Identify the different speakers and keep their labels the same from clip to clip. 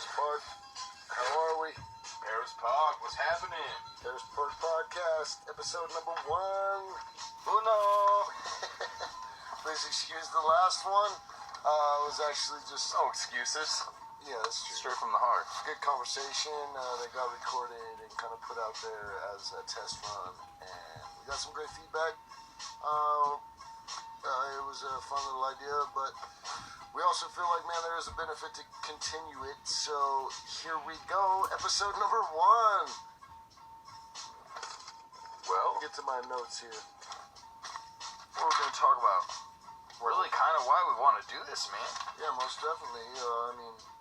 Speaker 1: Harris Park. How are we?
Speaker 2: Harris Park, what's happening?
Speaker 1: Harris Park Podcast, episode number 1.
Speaker 2: Uno!
Speaker 1: Please excuse the last one. It was actually just...
Speaker 2: No excuses.
Speaker 1: Yeah, that's true.
Speaker 2: Straight from the heart.
Speaker 1: Good conversation that got recorded and kind of put out there as a test run. And we got some great feedback. It was a fun little idea, but we also feel like, man, there is a benefit to continue it. So here we go, episode number 1.
Speaker 2: Well,
Speaker 1: Get to my notes here.
Speaker 2: what we're going to talk about. Really kind of why we want to do this, man.
Speaker 1: Yeah, most definitely.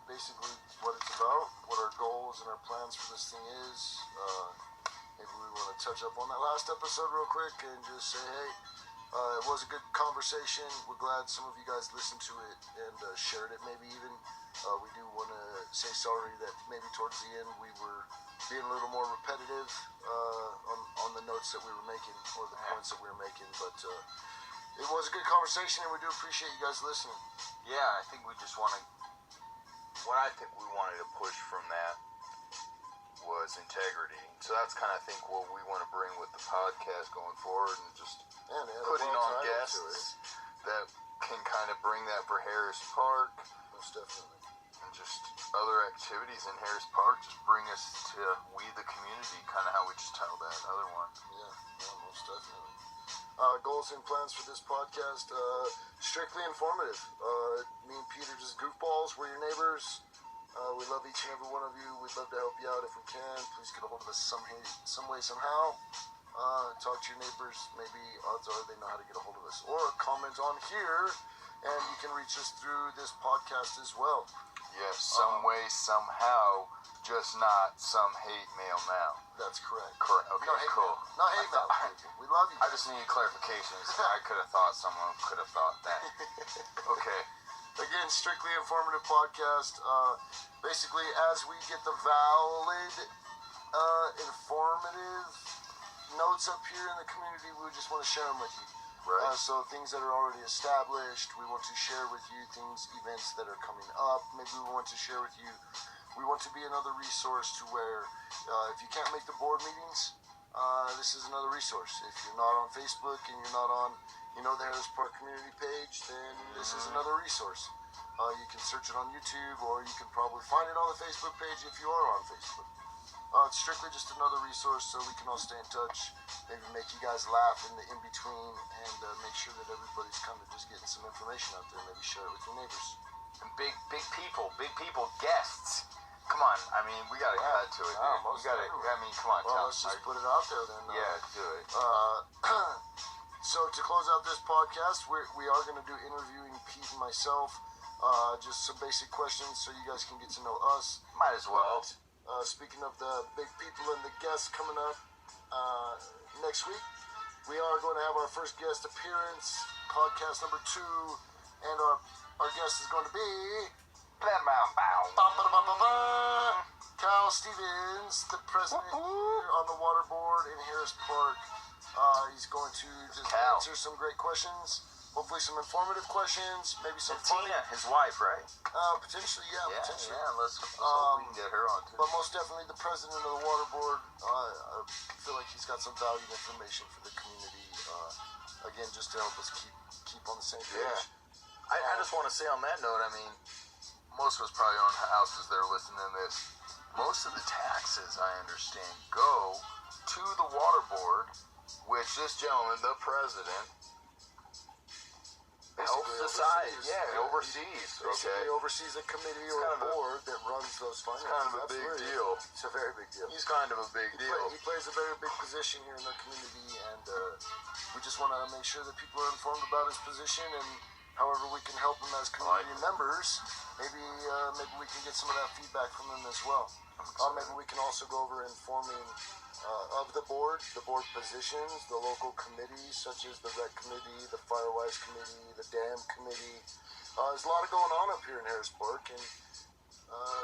Speaker 1: Basically what it's about, what our goals and our plans for this thing is. Maybe we want to touch up on that last episode real quick and just say, hey, it was a good conversation. We're glad some of you guys listened to it and shared it maybe even. We do want to say sorry that maybe towards the end we were being a little more repetitive on the notes that we were making or the points that we were making. But it was a good conversation and we do appreciate you guys listening.
Speaker 2: Yeah, I think we just want to... What I think we wanted to push from that was integrity. So that's kind of, I think, what we want to bring with the podcast going forward, and just putting on guests that can kind of bring that for Harris Park.
Speaker 1: Most definitely.
Speaker 2: And just other activities in Harris Park just bring us to we the community, kind of how we just tell that other one.
Speaker 1: Yeah, most definitely. Goals and plans for this podcast, strictly informative. Me and Peter just goofballs. We're your neighbors. We love each and every one of you. We'd love to help you out if we can. Please get a hold of us some way, somehow. Talk to your neighbors. Maybe odds are they know how to get a hold of us. Or comment on here, and you can reach us through this podcast as well.
Speaker 2: Yes, some way, somehow, just not some hate mail now.
Speaker 1: That's correct.
Speaker 2: Correct. Okay,
Speaker 1: No hate
Speaker 2: cool.
Speaker 1: mail. No hate mail. We love you.
Speaker 2: I just need clarifications. I could have thought someone could have thought that. Okay.
Speaker 1: Again, strictly informative podcast. Basically, as we get the valid, informative notes up here in the community, we just want to share them with you.
Speaker 2: Right.
Speaker 1: So things that are already established, we want to share with you. Events that are coming up, maybe we want to share with you. We want to be another resource to where if you can't make the board meetings, this is another resource. If you're not on Facebook and you're not on, the Harris Park community page, then this is another resource. You can search it on YouTube, or you can probably find it on the Facebook page if you are on Facebook. It's strictly just another resource so we can all stay in touch, maybe make you guys laugh in the in-between, and make sure that everybody's kind of just getting some information out there. Maybe share it with your neighbors.
Speaker 2: And big people, guests. Come on, I mean, we gotta cut to it.
Speaker 1: Yeah,
Speaker 2: We gotta. I mean, come on.
Speaker 1: Well, let's just put it out there then.
Speaker 2: Yeah, do it.
Speaker 1: So to close out this podcast, we are going to do interviewing Pete and myself. Just some basic questions so you guys can get to know us.
Speaker 2: Might as well.
Speaker 1: Speaking of the big people and the guests coming up next week, we are going to have our first guest appearance, podcast number 2, and our guest is going to be Cal Stevens, the president here on the water board in Harris Park. He's going to just answer some great questions. Hopefully some informative questions, maybe some funny.
Speaker 2: Tina, his wife, right?
Speaker 1: Potentially, yeah. Potentially.
Speaker 2: Yeah, let's hope we can get her on too.
Speaker 1: But most definitely the president of the water board. I feel like he's got some valued information for the community. Again, just to help us keep on the same page.
Speaker 2: Yeah. I just want to say on that note, I mean, most of us probably own houses that are listening to this. Most of the taxes, I understand, go to the water board, which this gentleman, the president, helps decide. Oversees.
Speaker 1: Basically oversees a committee or a board that runs those finances.
Speaker 2: It's kind of a big deal.
Speaker 1: It's a very big deal.
Speaker 2: He's kind of a big deal.
Speaker 1: He plays a very big position here in the community, and we just want to make sure that people are informed about his position, and however we can help him as community members, maybe we can get some of that feedback from him as well. Maybe we can also go over informing of the board positions, the local committees such as the rec committee, the firewise committee, the dam committee. There's a lot going on up here in Harris Park, and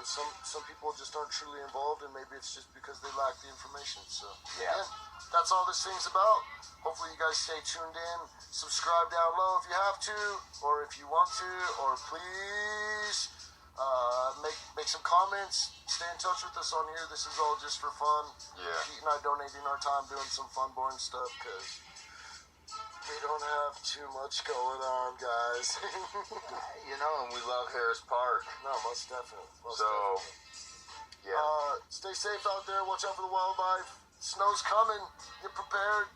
Speaker 1: some people just aren't truly involved, and maybe it's just because they lack the information. So again, that's all this thing's about. Hopefully you guys stay tuned in. Subscribe down low if you have to, or if you want to, or please Make some comments. Stay in touch with us on here. This is all just for fun.
Speaker 2: Yeah.
Speaker 1: Pete and I donating our time doing some fun, boring stuff because we don't have too much going on, guys.
Speaker 2: And we love Harris Park.
Speaker 1: No, most definitely.
Speaker 2: Yeah.
Speaker 1: Stay safe out there. Watch out for the wildlife. Snow's coming. Get prepared.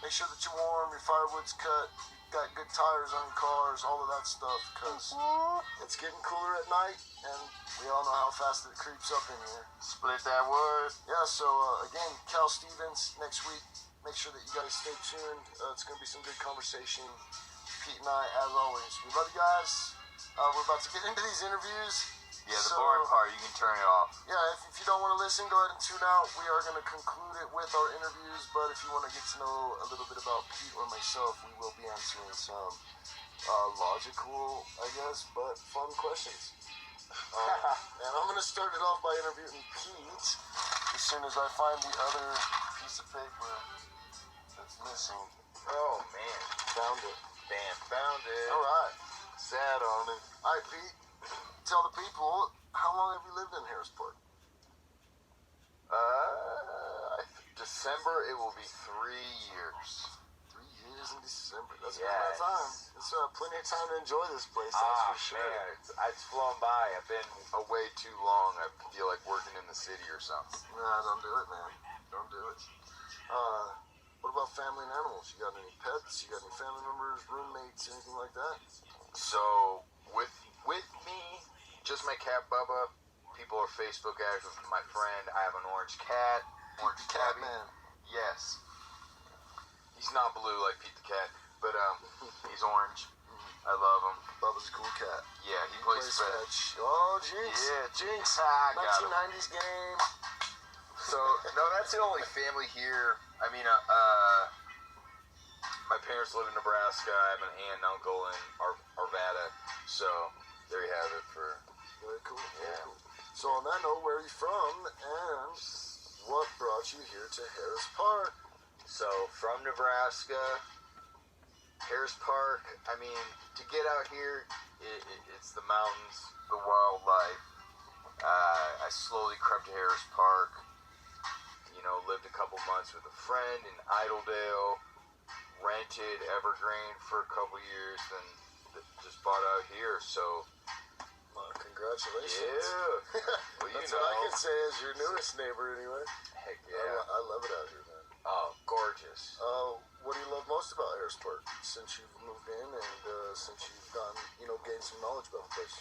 Speaker 1: Make sure that you're warm. Your firewood's cut. Got good tires on your cars. All of that stuff because it's getting cooler at night, and we all know how fast it creeps up in here.
Speaker 2: Split that wood.
Speaker 1: Yeah. So again, Cal Stevens next week. Make sure that you guys stay tuned. It's going to be some good conversation. Pete and I, as always, we love you guys. We're about to get into these interviews.
Speaker 2: Yeah, the boring part, you can turn it off.
Speaker 1: Yeah, if you don't want to listen, go ahead and tune out. We are going to conclude it with our interviews, but if you want to get to know a little bit about Pete or myself, we will be answering some logical, I guess, but fun questions. And I'm going to start it off by interviewing Pete as soon as I find the other piece of paper that's missing.
Speaker 2: Oh, man.
Speaker 1: Found it.
Speaker 2: Bam, found it.
Speaker 1: All right.
Speaker 2: Sat on it.
Speaker 1: All right, Pete. Tell the people, how long have you lived in Harris Park?
Speaker 2: December, it will be 3 years.
Speaker 1: 3 years in December. That's
Speaker 2: Yes.
Speaker 1: a good time. It's plenty of time to enjoy this place, that's for sure.
Speaker 2: Man, it's flown by. I've been away too long. I feel like working in the city or something.
Speaker 1: Nah, don't do it, man. Don't do it. What about family and animals? You got any pets? You got any family members, roommates, anything like that?
Speaker 2: So, with me, just my cat Bubba. People are Facebook active with my friend. I have an orange cat. Orange
Speaker 1: Cat
Speaker 2: tabby.
Speaker 1: man.
Speaker 2: Yes. He's not blue like Pete the cat, but he's orange. I love him.
Speaker 1: Bubba's a cool cat.
Speaker 2: Yeah, he plays fetch.
Speaker 1: Oh, Jinx.
Speaker 2: Yeah,
Speaker 1: Jinx.
Speaker 2: I got him.
Speaker 1: 1990s game.
Speaker 2: So, no, that's the only family here. I mean, my parents live in Nebraska. I have an aunt and uncle in Arvada. So, there you have it for...
Speaker 1: Very cool.
Speaker 2: Yeah.
Speaker 1: Very cool. So on that note, where are you from, and what brought you here to Harris Park?
Speaker 2: So, from Nebraska, Harris Park, I mean, to get out here, it's the mountains, the wildlife. I slowly crept to Harris Park. Lived a couple months with a friend in Idledale, rented Evergreen for a couple years, then just bought out here. So,
Speaker 1: Congratulations.
Speaker 2: yeah. Well,
Speaker 1: That's what I can say as your newest neighbor, anyway.
Speaker 2: Heck yeah.
Speaker 1: I love it out here, man.
Speaker 2: Oh, gorgeous.
Speaker 1: What do you love most about Harris Park since you've moved in and since you've gained some knowledge about the place?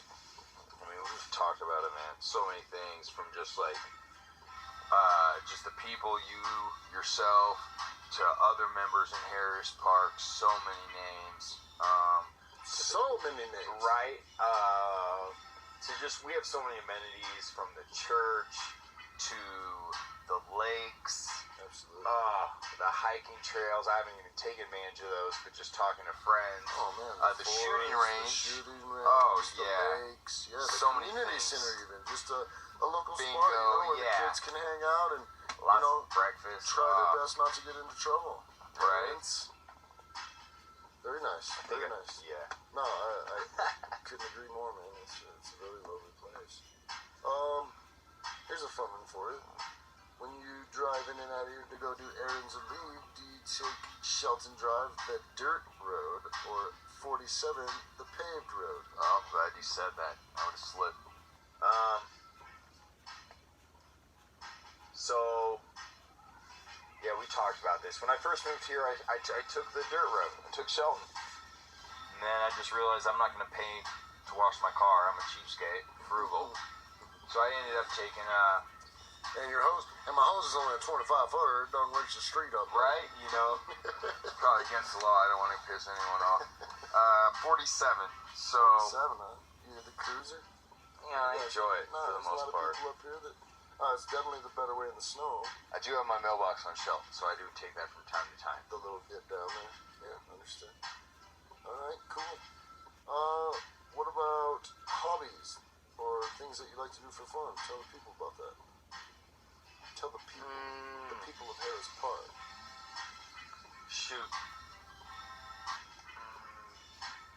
Speaker 2: I mean, we've talked about it, man. So many things, from just like just the people, yourself, to other members in Harris Park. So many names.
Speaker 1: So many names.
Speaker 2: Right. We have so many amenities, from the church to the lakes.
Speaker 1: Absolutely.
Speaker 2: The hiking trails. I haven't even taken advantage of those, but just talking to friends.
Speaker 1: Oh man.
Speaker 2: The shooting range.
Speaker 1: The shooting range.
Speaker 2: Oh,
Speaker 1: the
Speaker 2: yeah.
Speaker 1: lakes. Yeah. The
Speaker 2: So many
Speaker 1: community
Speaker 2: things.
Speaker 1: center, even just a local
Speaker 2: Bingo,
Speaker 1: spot, where
Speaker 2: yeah.
Speaker 1: the kids can hang out and
Speaker 2: Lots of breakfast.
Speaker 1: try their best not to get into trouble.
Speaker 2: Right.
Speaker 1: Parents. Very nice. Very nice.
Speaker 2: Yeah.
Speaker 1: No, I couldn't agree more, man. It's a really lovely place. Here's a fun one for you. When you drive in and out of here to go do errands or leave, do you take Shelton Drive, the dirt road, or 47, the paved road?
Speaker 2: Oh, I'm glad you said that. I would have slipped. So, yeah, we talked about this. When I first moved here, I took the dirt road. I took Shelton. And then I just realized I'm not going to pay to wash my car. I'm a cheapskate, frugal. So I ended up taking,
Speaker 1: And my hose is only a 25-footer. It don't reach the street up.
Speaker 2: right, probably against the law. I don't want to piss anyone off. 47. So,
Speaker 1: 7, huh? You the cruiser?
Speaker 2: yeah, I enjoy it
Speaker 1: No,
Speaker 2: for the
Speaker 1: there's
Speaker 2: most
Speaker 1: a lot
Speaker 2: part.
Speaker 1: of people up here that. It's definitely the better way in the snow.
Speaker 2: I do have my mailbox on Shelton, so I do take that from time to time.
Speaker 1: The little dip down there. Yeah, understood. All right, cool. What about hobbies or things that you like to do for fun? Tell the people about that. Tell the people of Harris Park.
Speaker 2: Shoot.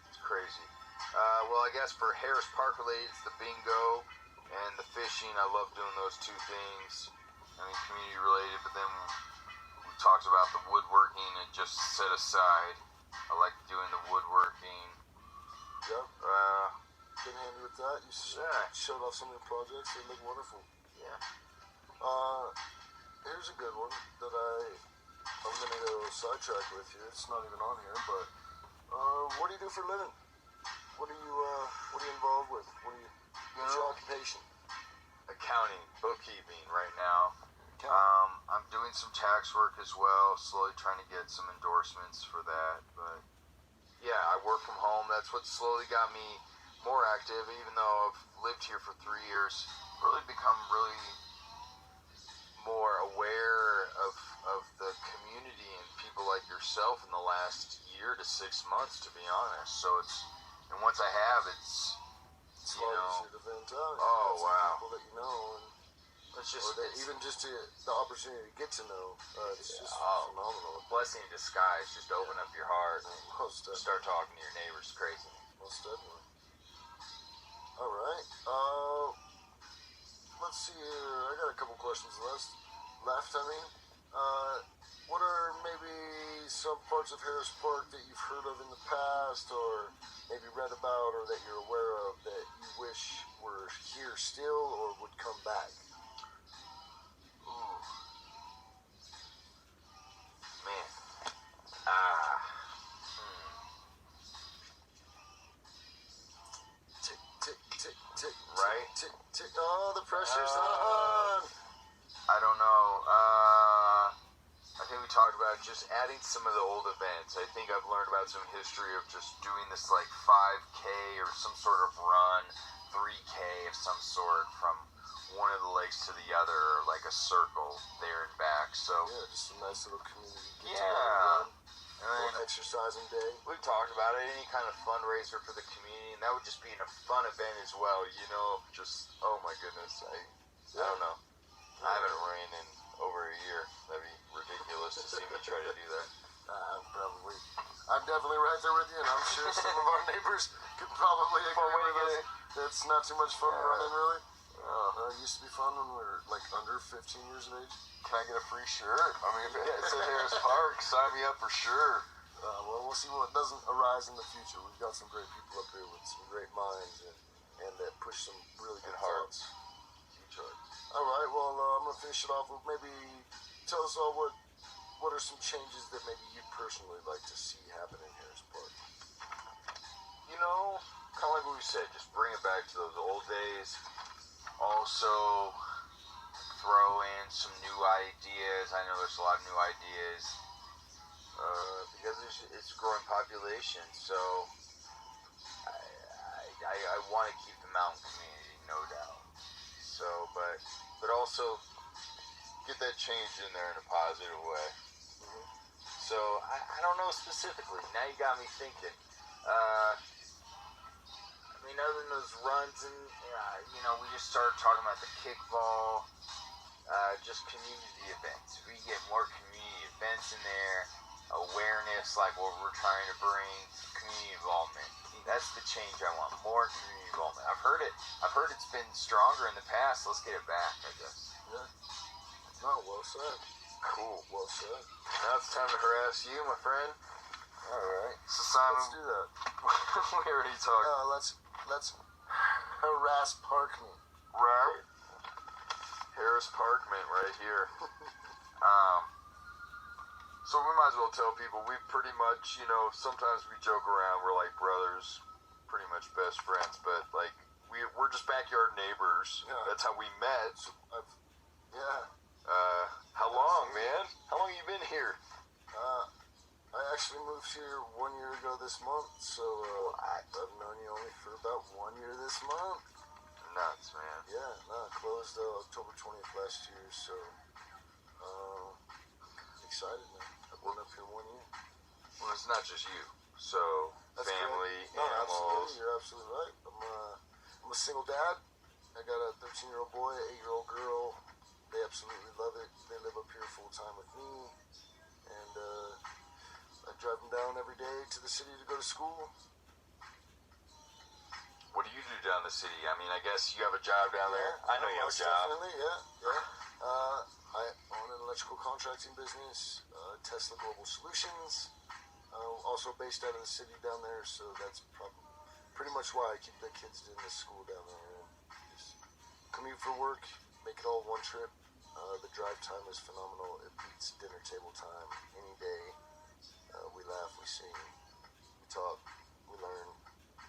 Speaker 2: It's crazy. Well, I guess for Harris Park related, it's the bingo and the fishing. I love doing those two things. I mean, community related, but then we talked about the woodworking and just set aside. I like doing the woodworking.
Speaker 1: Yep. Been handy with that. You showed off some of your projects. They look wonderful.
Speaker 2: Yeah.
Speaker 1: Here's a good one that I'm gonna go sidetrack with you. It's not even on here, but what do you do for a living? What are you involved with? What's your occupation?
Speaker 2: Accounting, bookkeeping right now.
Speaker 1: Accounting.
Speaker 2: I'm doing some tax work as well, slowly trying to get some endorsements for that, but yeah, I work from home. That's what slowly got me more active, even though I've lived here for 3 years. Really become more aware of the community and people like yourself in the last year to 6 months, to be honest. So and once I have, it's
Speaker 1: a lot easier to vent out.
Speaker 2: Oh, wow.
Speaker 1: People that you know, and
Speaker 2: it's just
Speaker 1: even just the opportunity to get to know, it's just phenomenal.
Speaker 2: A blessing in disguise. Just open up your heart and
Speaker 1: Most definitely.
Speaker 2: start talking to your neighbors. Crazy.
Speaker 1: Most definitely. All right. Let's see here. I got a couple questions left. What are maybe some parts of Harris Park that you've heard of in the past, or maybe read about, or that you're aware of that you wish were here still or would come back?
Speaker 2: Ooh. Man.
Speaker 1: Tick, tick, tick, tick.
Speaker 2: Right?
Speaker 1: Tick, tick. Oh, the pressure's on.
Speaker 2: I don't know. I think we talked about just adding some of the old events. I think I've learned about some history of just doing this like 5K or some sort of run, 3K of some sort from one of the lakes to the other, or like a circle there and back. So
Speaker 1: yeah, just a nice little community
Speaker 2: yeah.
Speaker 1: Little exercising day.
Speaker 2: We've talked about it, any kind of fundraiser for the community, and that would just be a fun event as well. Just oh my goodness, I don't know. I haven't ran in over a year. That'd be ridiculous to see me try to do that.
Speaker 1: I'm definitely right there with you, and I'm sure some of our neighbors could probably agree with us. That's not too much fun running, really. It used to be fun when we were like under 15 years of age.
Speaker 2: Can I get a free shirt? I mean, if it's at Harris Park, sign me up for sure.
Speaker 1: Well, we'll see what doesn't arise in the future. We've got some great people up here with some great minds and that push some really good hearts. Huge hearts. All right, well, I'm going to finish it off with maybe tell us all what are some changes that maybe you personally like to see happen in Harris Park?
Speaker 2: Kind of like what we said, just bring it back to those old days. Also, throw in some new ideas. I know there's a lot of new ideas because it's a growing population. So I want to keep the mountain community, no doubt. So, but also get that change in there in a positive way. Mm-hmm. So I don't know specifically. Now you got me thinking. Other than those runs and, we just started talking about the kickball, just community events. If we get more community events in there, awareness like what we're trying to bring, community involvement. That's the change I want, more community involvement. I've heard it's been stronger in the past. Let's get it back, I guess.
Speaker 1: Yeah. No, well said.
Speaker 2: Cool.
Speaker 1: Well said.
Speaker 2: Now it's time to harass you, my friend.
Speaker 1: All right.
Speaker 2: So Simon,
Speaker 1: let's do that.
Speaker 2: We already talked.
Speaker 1: Let's harass Parkman.
Speaker 2: Right. Harris Parkman right here. So we might as well tell people we pretty much, sometimes we joke around. We're like brothers, pretty much best friends, but like we're just backyard neighbors. Yeah. That's how we met. How long, man? How long you been here?
Speaker 1: I actually moved here 1 year ago this month, so I've known you only for about 1 year this month.
Speaker 2: Nuts, man.
Speaker 1: Yeah, closed October 20th last year, so excited, man. I've been up here 1 year.
Speaker 2: Well, it's not just you. So,
Speaker 1: that's
Speaker 2: family,
Speaker 1: correct.
Speaker 2: animals.
Speaker 1: Absolutely, you're absolutely right. I'm a single dad. I got a 13-year-old boy, an 8-year-old girl. They absolutely love it. They live up here full time with me, and I drive them down every day to the city to go to school.
Speaker 2: the city? I mean, I guess you have a job down there. I know you have a job.
Speaker 1: Definitely, yeah. I own an electrical contracting business, Tesla Global Solutions. Also based out of the city down there, so that's pretty much why I keep the kids in the school down there. And just commute for work, make it all one trip. The drive time is phenomenal. It beats dinner table time any day. We laugh, we sing, we talk, we learn.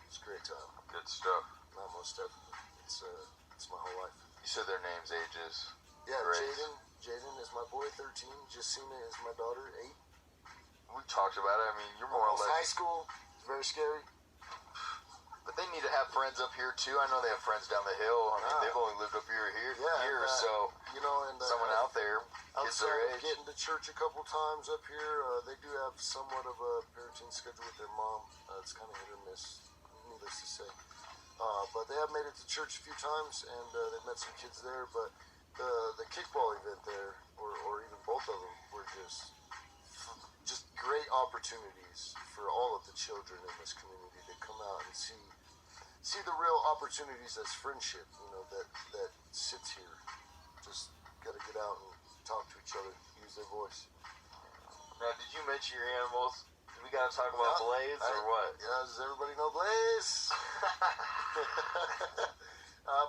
Speaker 1: It's a great time.
Speaker 2: Good stuff.
Speaker 1: Not most definitely. It's my whole life.
Speaker 2: You said their names, ages.
Speaker 1: Yeah,
Speaker 2: Grace.
Speaker 1: Jaden is my boy, 13. Justina is my daughter, 8.
Speaker 2: We talked about it. I mean, you're more or
Speaker 1: Almost
Speaker 2: less
Speaker 1: high school. It's very scary.
Speaker 2: But they need to have friends up here too. I know they have friends down the hill. I mean, they've only lived up here so
Speaker 1: And
Speaker 2: someone out there, kids their age.
Speaker 1: Getting to church a couple times up here. They do have somewhat of a parenting schedule with their mom. It's kind of hit or miss, needless to say. But they have made it to church a few times, and they've met some kids there. But the kickball event there, or even both of them, were just great opportunities for all of the children in this community to come out and see the real opportunities as friendship, that sits here. Just got to get out and talk to each other, use their voice.
Speaker 2: Now, did you mention your animals? We got to talk about Blaze or what?
Speaker 1: Yeah, does everybody know Blaze?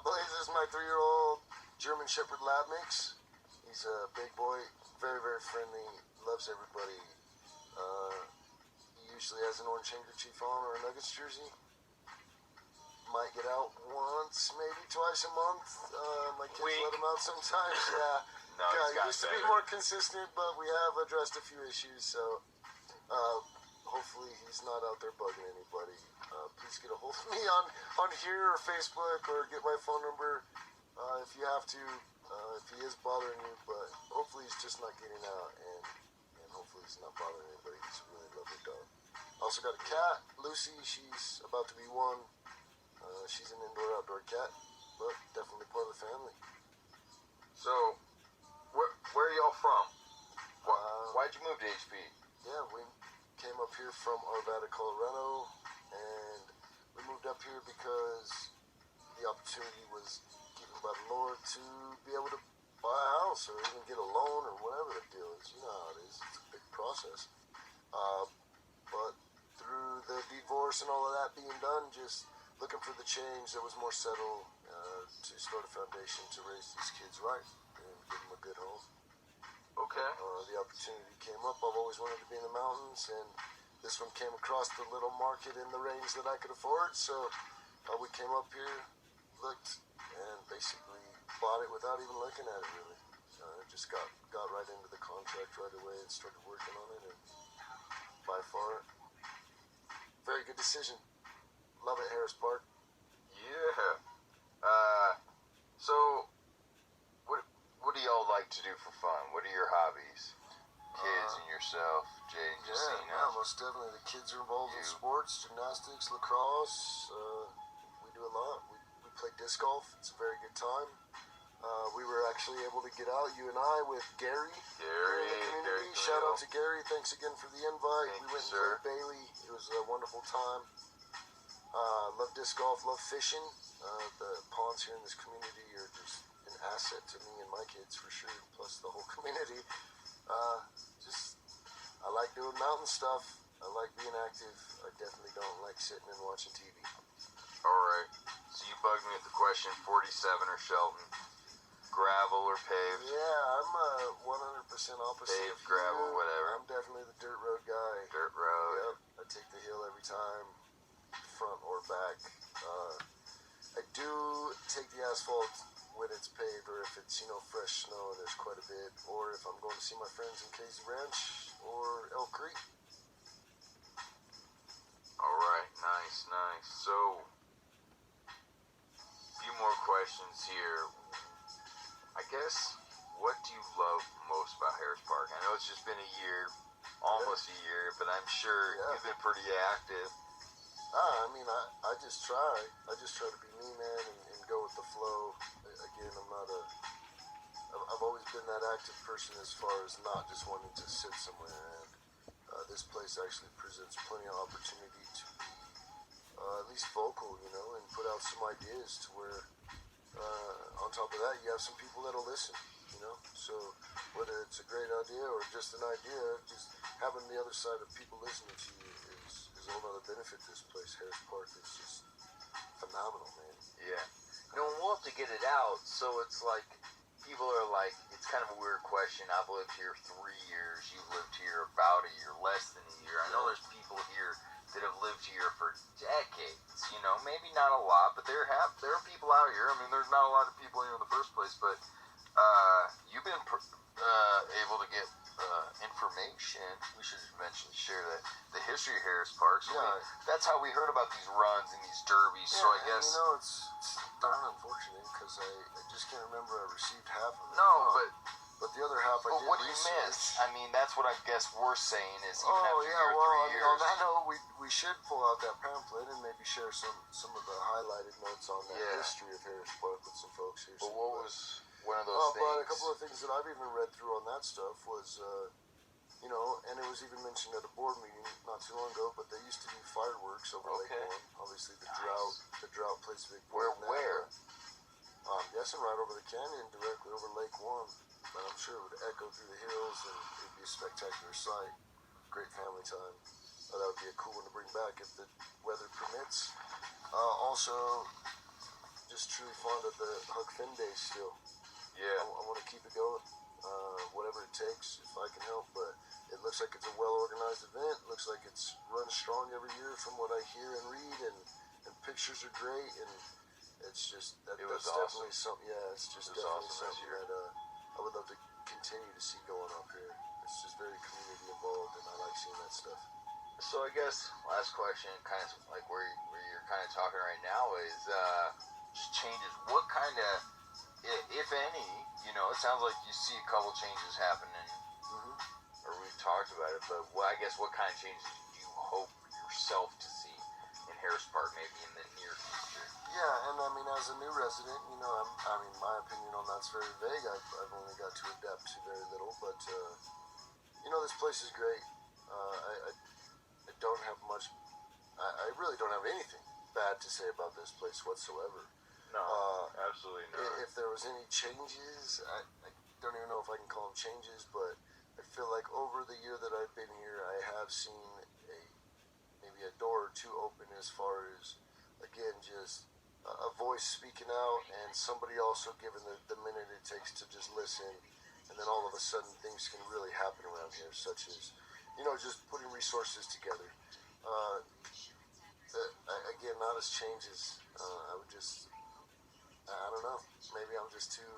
Speaker 1: Blaze is my 3-year-old German Shepherd Lab mix. He's a big boy, very, very friendly, loves everybody. He usually has an orange handkerchief on or a Nuggets jersey. Might get out once, maybe twice a month. My kids let him out sometimes. Yeah.
Speaker 2: No,
Speaker 1: he used to be more consistent, but we have addressed a few issues, so hopefully he's not out there bugging anybody. Please get a hold of me on here or Facebook, or get my phone number if you have to, if he is bothering you, but hopefully he's just not getting out, and hopefully he's not bothering anybody. He's a really lovely dog. Also got a cat, Lucy. She's about to be 1. She's an indoor-outdoor cat, but definitely part of the family.
Speaker 2: So, where are y'all from? Why'd you move to HP?
Speaker 1: Yeah, we came up here from Arvada, Colorado, and we moved up here because the opportunity was given by the Lord to be able to buy a house or even get a loan or whatever the deal is. You know how it is. It's a big process. But through the divorce and all of that being done, just looking for the change that was more settled, to start a foundation to raise these kids right and give them a good home.
Speaker 2: Okay.
Speaker 1: The opportunity came up. I've always wanted to be in the mountains, and this one came across the little market in the range that I could afford. So we came up here, looked, and basically bought it without even looking at it, really. Just got right into the contract right away and started working on it, and by far, very good decision. Love it, Harris Park.
Speaker 2: Yeah. So, what do y'all like to do for fun? What are your hobbies? Kids and yourself, Jay and Justina.
Speaker 1: Yeah, most definitely. The kids are involved in sports, gymnastics, lacrosse. We do a lot. We play disc golf. It's a very good time. We were actually able to get out, you and I, with Gary.
Speaker 2: Gary.
Speaker 1: Shout out to Gary. Thanks again for the invite.
Speaker 2: Thank
Speaker 1: we
Speaker 2: you,
Speaker 1: went and played Bailey. It was a wonderful time. Love disc golf, love fishing. The ponds here in this community are just an asset to me and my kids for sure, plus the whole community. I like doing mountain stuff. I like being active. I definitely don't like sitting and watching TV.
Speaker 2: Alright, so you bugged me with the question, 47 or Shelton? Gravel or paved?
Speaker 1: Yeah, I'm 100% opposite.
Speaker 2: Paved, gravel, whatever.
Speaker 1: I'm definitely the dirt road guy.
Speaker 2: Dirt road.
Speaker 1: Yep, I take the hill every time, front or back. I do take the asphalt when it's paved, or if it's, fresh snow and there's quite a bit, or if I'm going to see my friends in Casey Ranch or Elk Creek.
Speaker 2: Alright, nice. So, a few more questions here. I guess, what do you love most about Harris Park? I know it's just been a year, almost a year, but I'm sure you've been pretty active.
Speaker 1: I just try. I just try to be me, man, and go with the flow. Again, I've always been that active person as far as not just wanting to sit somewhere. And this place actually presents plenty of opportunity to be at least vocal, and put out some ideas to where, on top of that, you have some people that'll listen. So whether it's a great idea or just an idea, just having the other side of people listening to you is a whole other benefit to this place. Harris Park is just phenomenal, man.
Speaker 2: Yeah. We'll have to get it out. So it's like, people are like, it's kind of a weird question. I've lived here 3 years. You've lived here about a year, less than a year. I know there's people here that have lived here for decades. Maybe not a lot, but there are people out here. I mean, there's not a lot of people here in the first place, but you've been able to get information. We should share that the history of Harris Park. So that's how we heard about these runs and these derbies.
Speaker 1: Yeah,
Speaker 2: so I guess
Speaker 1: it's darn unfortunate because I just can't remember I received half of it.
Speaker 2: no,
Speaker 1: but the other half I did
Speaker 2: what do you
Speaker 1: research.
Speaker 2: miss? I mean, that's what I guess we're saying is even
Speaker 1: Oh
Speaker 2: after
Speaker 1: yeah,
Speaker 2: your
Speaker 1: well,
Speaker 2: 3 years.
Speaker 1: on that note, we should pull out that pamphlet and maybe share some of the highlighted notes on that history of Harris Park with some folks here.
Speaker 2: But what was one of those things?
Speaker 1: But a couple of things that I've even read through on that stuff was, and it was even mentioned at a board meeting not too long ago. But they used to do fireworks over Lake One. Obviously, the drought plays a big part.
Speaker 2: Where?
Speaker 1: I'm guessing right over the canyon, directly over Lake One. But I'm sure it would echo through the hills, and it'd be a spectacular sight. Great family time. That would be a cool one to bring back if the weather permits. Also, just truly fond of the Huck Finn Days still.
Speaker 2: Yeah.
Speaker 1: I want to keep it going, whatever it takes, if I can help. But it looks like it's a well-organized event. It looks like it's run strong every year from what I hear and read, and pictures are great. And it's just that's definitely something. Yeah, it's just definitely something that I would love to continue to see going up here. It's just very community involved, and I like seeing that stuff.
Speaker 2: So I guess last question, kind of like where you're kind of talking right now, is just changes. What kind of, if any, it sounds like you see a couple changes happening, or we've talked about it. But I guess what kind of changes do you hope yourself to see in Harris Park, maybe in the near future?
Speaker 1: Yeah, and I mean, as a new resident, my opinion on that's very vague. I've only got to adapt to very little, but this place is great. I don't have much. I really don't have anything bad to say about this place whatsoever.
Speaker 2: No, absolutely not.
Speaker 1: If there was any changes, I don't even know if I can call them changes, but I feel like over the year that I've been here, I have seen maybe a door or two open as far as, again, just a voice speaking out and somebody also giving the minute it takes to just listen, and then all of a sudden things can really happen around here, such as, just putting resources together. Again, not as changes. I would just, I don't know, maybe I'm just too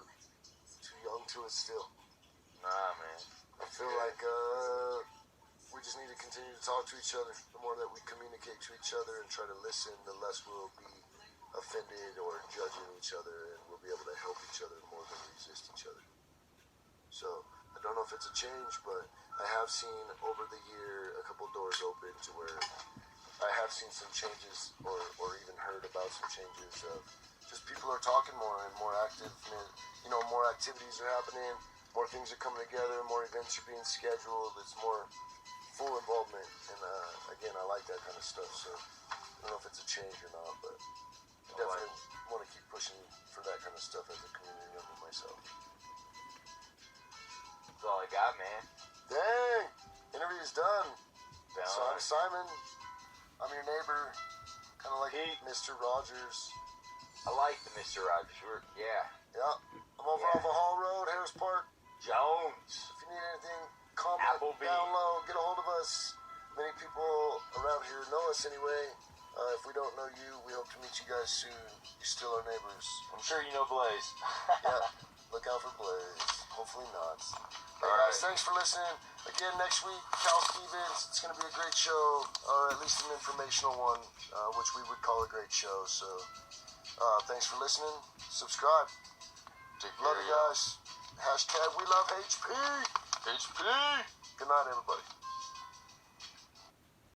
Speaker 1: young to it still.
Speaker 2: Nah, man.
Speaker 1: I feel like we just need to continue to talk to each other. The more that we communicate to each other and try to listen, the less we'll be offended or judging each other, and we'll be able to help each other more than resist each other. So I don't know if it's a change, but I have seen over the year a couple doors open to where I have seen some changes, or even heard about some changes of just people are talking more and more active. More activities are happening, more things are coming together, more events are being scheduled. It's more full involvement, and again, I like that kind of stuff. So I don't know if it's a change or not, but I definitely want to keep pushing for that kind of stuff as a community member myself.
Speaker 2: That's all I got, man.
Speaker 1: Dang! Interview's done. So I'm Simon. I'm your neighbor. Kind of like Mr. Rogers.
Speaker 2: I like the Mr. Rogers. Yeah.
Speaker 1: I'm over off of Hall Road, Harris Park.
Speaker 2: Jones.
Speaker 1: If you need anything, comment
Speaker 2: Applebee.
Speaker 1: down low. Get a hold of us. Many people around here know us anyway. If we don't know you, we hope to meet you guys soon. You're still our neighbors.
Speaker 2: I'm sure you know Blaze.
Speaker 1: Look out for Blaze. Hopefully not.
Speaker 2: All
Speaker 1: right. Thanks for listening. Again, next week, Cal Stevens. It's going to be a great show, or at least an informational one, which we would call a great show. So, thanks for listening. Subscribe. Love you guys. #we love HP.
Speaker 2: HP.
Speaker 1: Good night, everybody.